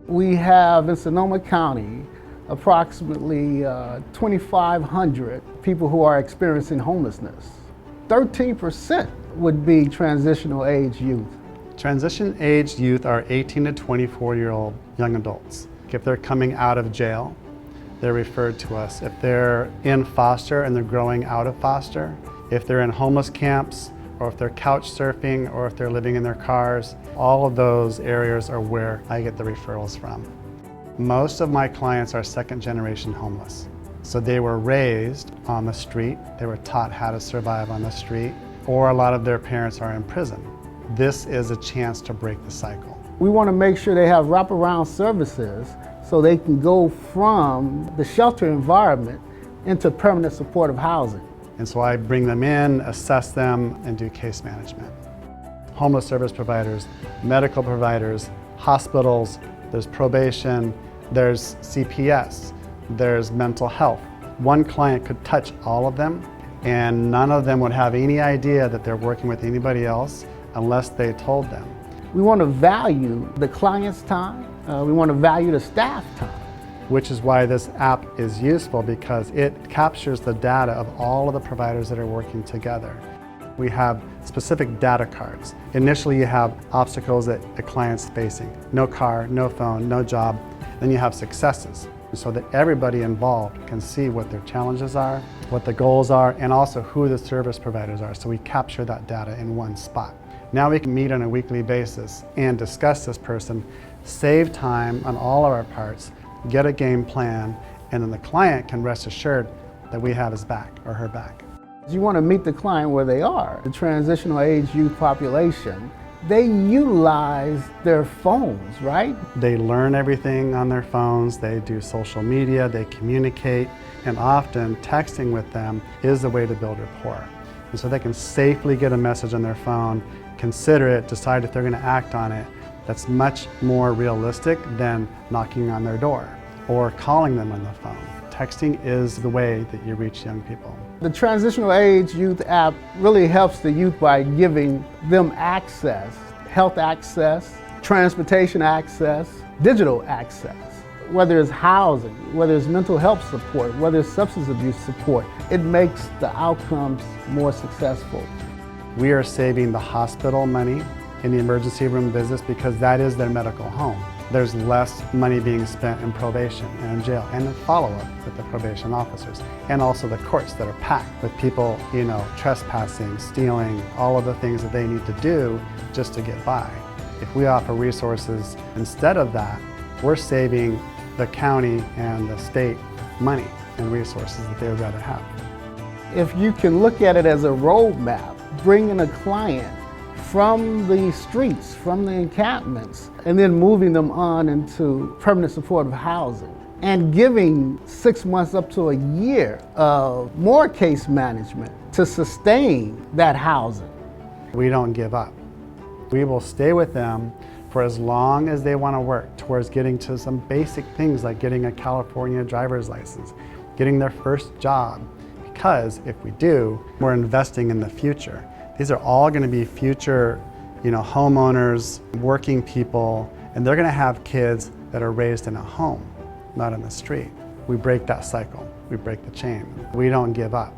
We have in Sonoma County approximately 2,500 people who are experiencing homelessness. 13% would be transitional age youth. Transition age youth are 18 to 24-year-old young adults. If they're coming out of jail, they're referred to us. If they're in foster and they're growing out of foster, if they're in homeless camps, or if they're couch surfing, or if they're living in their cars, all of those areas are where I get the referrals from. Most of my clients are second-generation homeless. So they were raised on the street, they were taught how to survive on the street, or a lot of their parents are in prison. This is a chance to break the cycle. We want to make sure they have wraparound services so they can go from the shelter environment into permanent supportive housing. And so I bring them in, assess them, and do case management. Homeless service providers, medical providers, hospitals, there's probation, there's CPS, there's mental health. One client could touch all of them, and none of them would have any idea that they're working with anybody else unless they told them. We want to value the client's time. We want to value the staff time. Which is why this app is useful, because it captures the data of all of the providers that are working together. We have specific data cards. Initially you have obstacles that the client's facing. No car, no phone, no job. Then you have successes, so that everybody involved can see what their challenges are, what the goals are, and also who the service providers are. So we capture that data in one spot. Now we can meet on a weekly basis and discuss this person, save time on all of our parts, get a game plan, and then the client can rest assured that we have his back or her back. You want to meet the client where they are. The transitional age youth population, they utilize their phones, right? They learn everything on their phones, they do social media, they communicate, and often texting with them is the way to build rapport. And so they can safely get a message on their phone, consider it, decide if they're going to act on it. That's much more realistic than knocking on their door or calling them on the phone. Texting is the way that you reach young people. The Transitional Age Youth app really helps the youth by giving them access, health access, transportation access, digital access. Whether it's housing, whether it's mental health support, whether it's substance abuse support, it makes the outcomes more successful. We are saving the hospital money in the emergency room business because that is their medical home. There's less money being spent in probation and in jail and in follow-up with the probation officers, and also the courts that are packed with people, trespassing, stealing, all of the things that they need to do just to get by. If we offer resources instead of that, we're saving the county and the state money and resources that they would rather have. If you can look at it as a roadmap, bringing a client from the streets, from the encampments, and then moving them on into permanent supportive housing, and giving 6 months up to a year of more case management to sustain that housing. We don't give up. We will stay with them for as long as they want to work towards getting to some basic things like getting a California driver's license, getting their first job, because if we do, we're investing in the future. These are all going to be future, homeowners, working people, and they're going to have kids that are raised in a home, not on the street. We break that cycle. We break the chain. We don't give up.